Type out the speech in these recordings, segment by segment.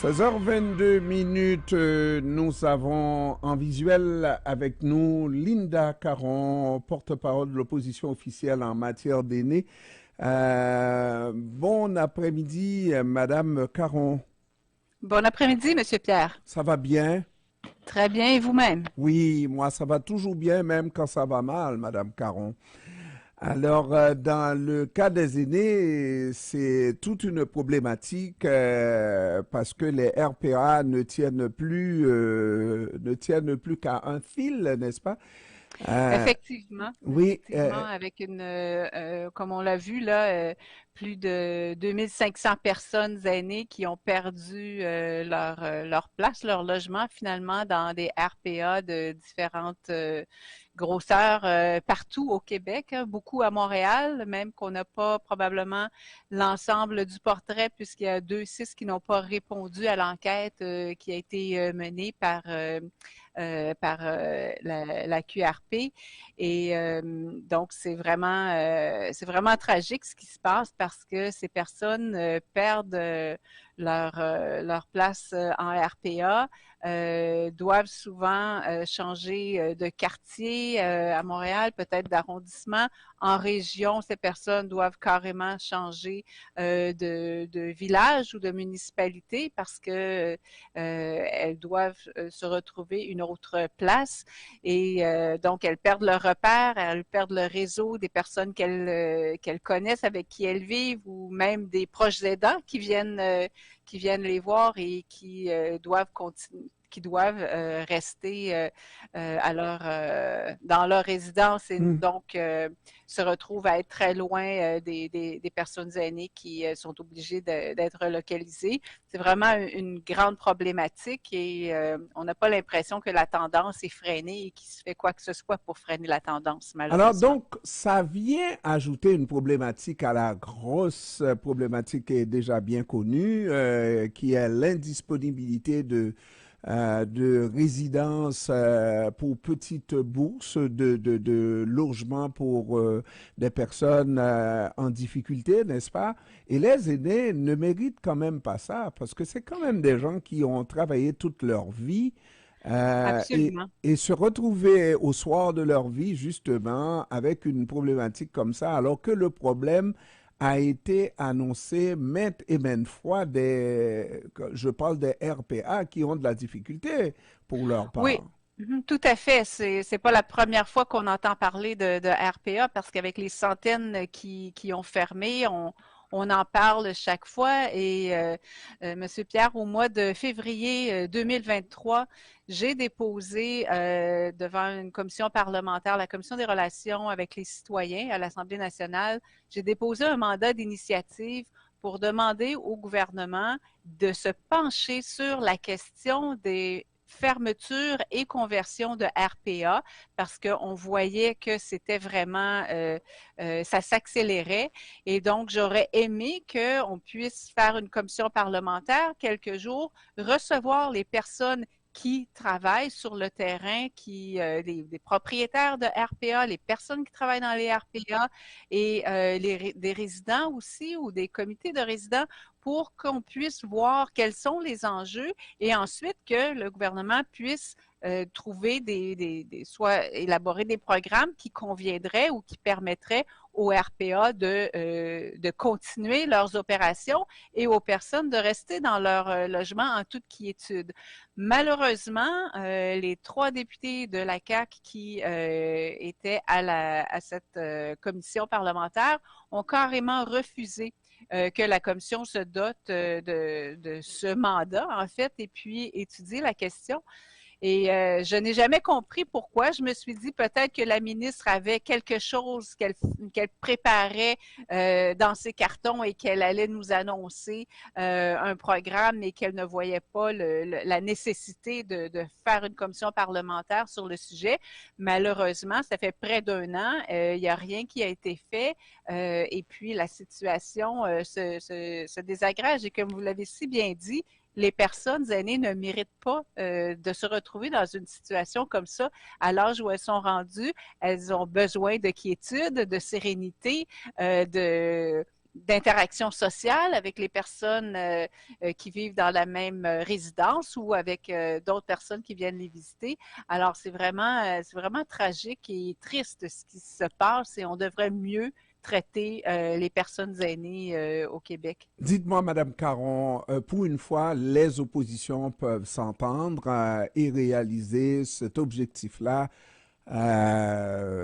16h22, nous avons en visuel avec nous Linda Caron, porte-parole de l'opposition officielle en matière d'aînés. Bon après-midi, Madame Caron. Bon après-midi, Monsieur Pierre. Ça va bien? Très bien, et vous-même? Oui, moi ça va toujours bien, même quand ça va mal, Madame Caron. Alors, dans le cas des aînés, c'est toute une problématique parce que les RPA ne tiennent plus qu'à un fil, n'est-ce pas? Euh, oui, Effectivement, avec comme on l'a vu là, plus de 2500 personnes aînées qui ont perdu leur place, leur logement finalement dans des RPA de différentes grosseurs partout au Québec, hein, beaucoup à Montréal, même qu'on n'a pas probablement l'ensemble du portrait puisqu'il y a 2 CIS qui n'ont pas répondu à l'enquête qui a été menée par la QRP. Et donc, c'est vraiment tragique ce qui se passe parce que ces personnes perdent leur place en RPA, doivent souvent changer de quartier à Montréal, peut-être d'arrondissement. En région, ces personnes doivent carrément changer de village ou de municipalité parce que elles doivent se retrouver une autre place et donc elles perdent leur repère, elles perdent le réseau des personnes qu'elles connaissent, avec qui elles vivent ou même des proches aidants qui viennent les voir et qui doivent continuer qui doivent rester dans leur résidence et hmm. donc se retrouvent à être très loin des personnes aînées qui sont obligées d'être relocalisées. C'est vraiment une grande problématique et on n'a pas l'impression que la tendance est freinée et qu'il se fait quoi que ce soit pour freiner la tendance, Alors malheureusement. donc, ça vient ajouter une problématique à la grosse problématique qui est déjà bien connue, qui est l'indisponibilité de résidences pour petites bourses de logement pour des personnes en difficulté, n'est-ce pas? Et les aînés ne méritent quand même pas ça, parce que c'est quand même des gens qui ont travaillé toute leur vie Absolument. et se retrouver au soir de leur vie, justement, avec une problématique comme ça, alors que le problème a été annoncé maintes et maintes fois je parle des RPA qui ont de la difficulté pour leur Oui, part. tout à fait. C'est pas la première fois qu'on entend parler de RPA parce qu'avec les centaines qui ont fermé, on en parle chaque fois. Et Monsieur Pierre, au mois de février 2023, j'ai déposé devant une commission parlementaire, la commission des relations avec les citoyens à l'Assemblée nationale, j'ai déposé un mandat d'initiative pour demander au gouvernement de se pencher sur la question des fermeture et conversion de RPA parce qu'on voyait que c'était vraiment, ça s'accélérait. Et donc, j'aurais aimé qu'on puisse faire une commission parlementaire quelques jours, recevoir les personnes qui travaillent sur le terrain, des propriétaires de RPA, les personnes qui travaillent dans les RPA et des résidents aussi ou des comités de résidents pour qu'on puisse voir quels sont les enjeux et ensuite que le gouvernement puisse trouver soit élaborer des programmes qui conviendraient ou qui permettraient aux RPA de continuer leurs opérations et aux personnes de rester dans leur logement en toute quiétude. Malheureusement, les 3 députés de la CAQ qui étaient à cette commission parlementaire ont carrément refusé que la commission se dote de ce mandat, en fait, et puis étudier la question. Et je n'ai jamais compris pourquoi. Je me suis dit peut-être que la ministre avait quelque chose qu'elle préparait dans ses cartons et qu'elle allait nous annoncer un programme et qu'elle ne voyait pas la nécessité de faire une commission parlementaire sur le sujet. Malheureusement, ça fait près d'1 an. Il n'y a rien qui a été fait. Et puis, la situation se désagrège. Et comme vous l'avez si bien dit, les personnes aînées ne méritent pas de se retrouver dans une situation comme ça à l'âge où elles sont rendues. Elles ont besoin de quiétude, de sérénité, d'interaction sociale avec les personnes qui vivent dans la même résidence ou avec d'autres personnes qui viennent les visiter. Alors, c'est vraiment tragique et triste ce qui se passe et on devrait mieux traiter les personnes aînées au Québec. Dites-moi, Madame Caron, pour une fois, les oppositions peuvent s'entendre et réaliser cet objectif-là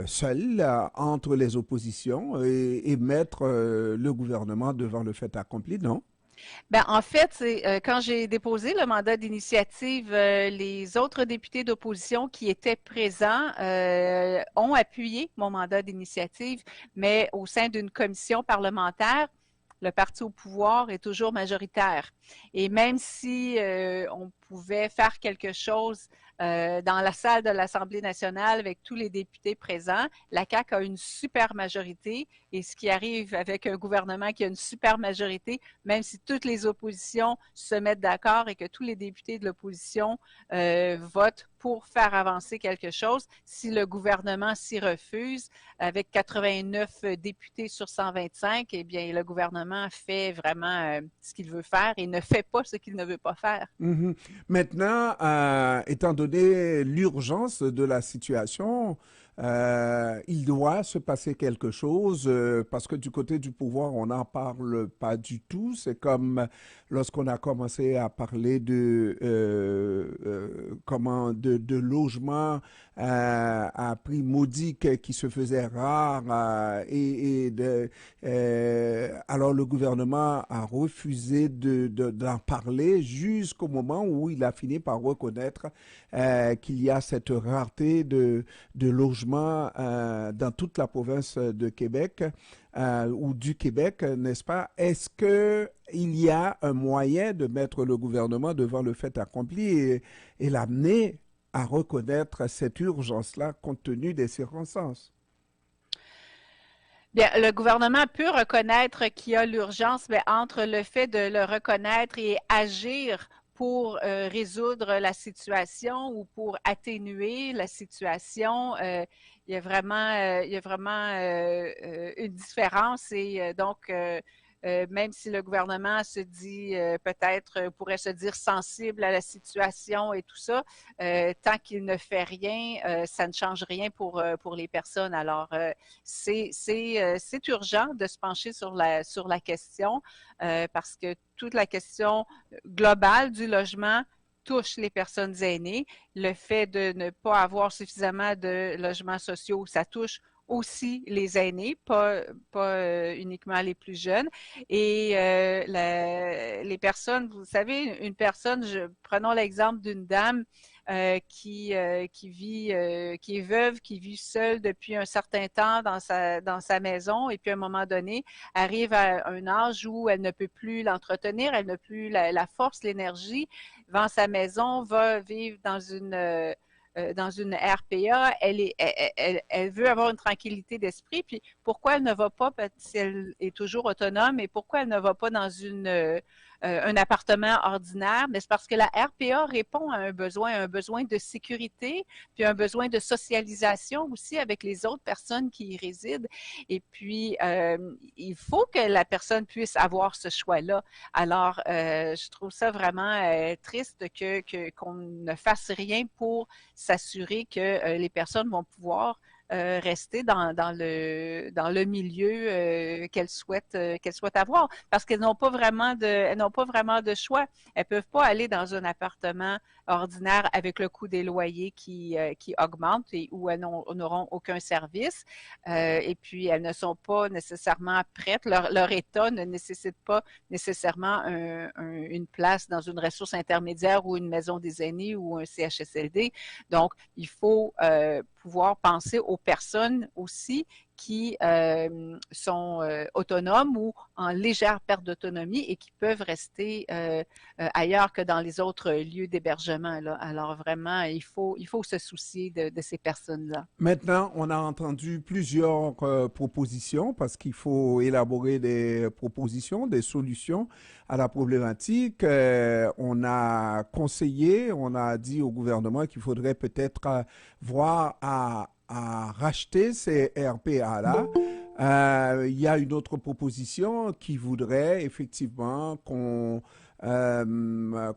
seul entre les oppositions et mettre le gouvernement devant le fait accompli, non? Ben, en fait, quand j'ai déposé le mandat d'initiative, les autres députés d'opposition qui étaient présents ont appuyé mon mandat d'initiative, mais au sein d'une commission parlementaire, le parti au pouvoir est toujours majoritaire. Et même si on pouvait faire quelque chose dans la salle de l'Assemblée nationale avec tous les députés présents, la CAQ a une super majorité. Et ce qui arrive avec un gouvernement qui a une super majorité, même si toutes les oppositions se mettent d'accord et que tous les députés de l'opposition votent pour faire avancer quelque chose, si le gouvernement s'y refuse, avec 89 députés sur 125, eh bien, le gouvernement fait vraiment ce qu'il veut faire et ne fait pas ce qu'il ne veut pas faire. Mhm. Maintenant, étant donné l'urgence de la situation, il doit se passer quelque chose parce que du côté du pouvoir, on n'en parle pas du tout. C'est comme lorsqu'on a commencé à parler de logements à prix modique qui se faisaient rares alors le gouvernement a refusé d'en parler jusqu'au moment où il a fini par reconnaître qu'il y a cette rareté de logements dans toute la province de Québec ou du Québec, n'est-ce pas? Est-ce qu'il y a un moyen de mettre le gouvernement devant le fait accompli et l'amener à reconnaître cette urgence-là compte tenu des circonstances? Bien, le gouvernement peut reconnaître qu'il y a l'urgence, mais entre le fait de le reconnaître et agir pour résoudre la situation ou pour atténuer la situation, il y a vraiment une différence et donc même si le gouvernement se dit peut-être pourrait se dire sensible à la situation et tout ça, tant qu'il ne fait rien, ça ne change rien pour les personnes. Alors, c'est urgent de se pencher sur la question parce que toute la question globale du logement touche les personnes aînées. Le fait de ne pas avoir suffisamment de logements sociaux, ça touche aussi les aînés, pas uniquement les plus jeunes. Et les personnes, vous savez, une personne, prenons l'exemple d'une dame qui est veuve, qui vit seule depuis un certain temps dans sa maison, et puis à un moment donné, arrive à un âge où elle ne peut plus l'entretenir, elle n'a plus la force, l'énergie, vend sa maison, va vivre dans une RPA, elle veut avoir une tranquillité d'esprit, puis pourquoi elle ne va pas, si elle est toujours autonome, et pourquoi elle ne va pas dans un appartement ordinaire? Mais c'est parce que la RPA répond à un besoin de sécurité, puis un besoin de socialisation aussi avec les autres personnes qui y résident. Et puis, il faut que la personne puisse avoir ce choix-là. Alors, je trouve ça vraiment triste qu'on ne fasse rien pour s'assurer que les personnes vont pouvoir rester dans le milieu qu'elles souhaitent avoir parce qu'elles n'ont pas vraiment de choix. Elles peuvent pas aller dans un appartement ordinaire avec le coût des loyers qui augmente et où elles n'auront aucun service. Et puis elles ne sont pas nécessairement prêtes. Leur état ne nécessite pas nécessairement une place dans une ressource intermédiaire ou une maison des aînés ou un CHSLD. Donc, il faut pouvoir penser aux personnes aussi qui sont autonomes ou en légère perte d'autonomie et qui peuvent rester ailleurs que dans les autres lieux d'hébergement. Alors vraiment, il faut se soucier de ces personnes-là. Maintenant, on a entendu plusieurs propositions parce qu'il faut élaborer des propositions, des solutions à la problématique. On a conseillé, on a dit au gouvernement qu'il faudrait peut-être voir à racheter ces RPA-là Il y a une autre proposition qui voudrait effectivement qu'on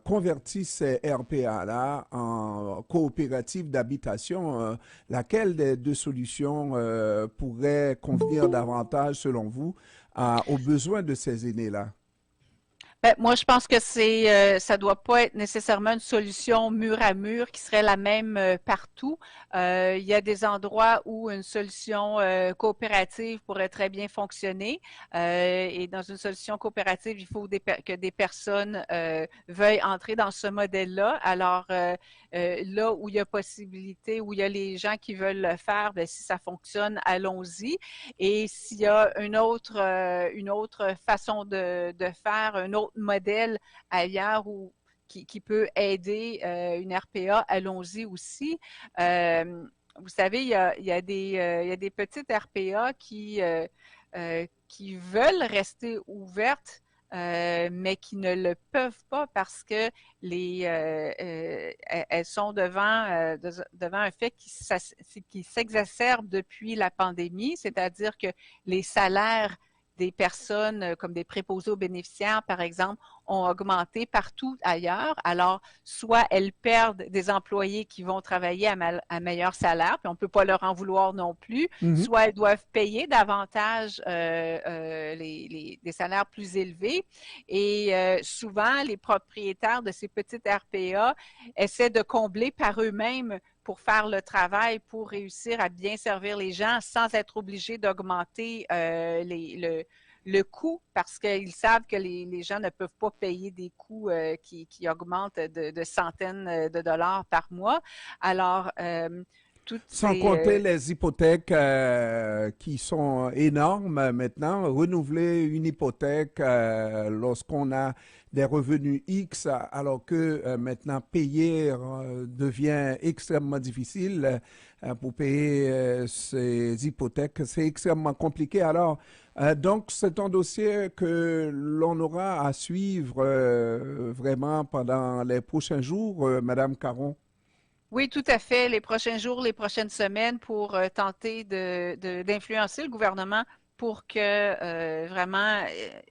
convertisse ces RPA-là en coopératives d'habitation. Laquelle des deux solutions pourrait convenir davantage, selon vous, aux besoins de ces aînés-là? Ben, moi, je pense que ça doit pas être nécessairement une solution mur à mur qui serait la même partout. Il y a des endroits où une solution coopérative pourrait très bien fonctionner. Et dans une solution coopérative, il faut que des personnes veuillent entrer dans ce modèle-là. Alors, là où il y a possibilité, où il y a les gens qui veulent le faire, ben, si ça fonctionne, allons-y. Et s'il y a une autre façon de faire, un autre modèle ailleurs qui peut aider une RPA, allons-y aussi. Vous savez, il y a des petites RPA qui veulent rester ouvertes, mais qui ne le peuvent pas parce que elles sont devant un fait qui s'exacerbe depuis la pandémie, c'est-à-dire que les salaires des personnes comme des préposés aux bénéficiaires, par exemple, ont augmenté partout ailleurs. Alors, soit elles perdent des employés qui vont travailler à meilleur salaire, puis on ne peut pas leur en vouloir non plus, Mhm. soit elles doivent payer davantage des salaires plus élevés. Et souvent, les propriétaires de ces petites RPA essaient de combler par eux-mêmes pour faire le travail, pour réussir à bien servir les gens sans être obligés d'augmenter le coût parce qu'ils savent que les gens ne peuvent pas payer des coûts qui augmentent de centaines de dollars par mois. Alors, toutes Sans compter ces... les hypothèques qui sont énormes maintenant. Renouveler une hypothèque lorsqu'on a des revenus X, alors que maintenant payer devient extrêmement difficile pour payer ces hypothèques. C'est extrêmement compliqué. Alors, donc, c'est un dossier que l'on aura à suivre vraiment pendant les prochains jours, Madame Caron. Oui, tout à fait. Les prochains jours, les prochaines semaines pour tenter d'influencer le gouvernement pour que vraiment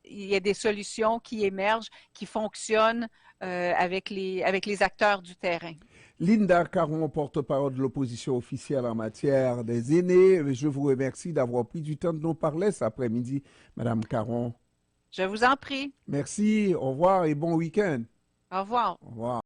il y ait des solutions qui émergent, qui fonctionnent avec les acteurs du terrain. Linda Caron, porte-parole de l'opposition officielle en matière des aînés. Je vous remercie d'avoir pris du temps de nous parler cet après-midi, Madame Caron. Je vous en prie. Merci, au revoir et bon week-end. Au revoir. Au revoir.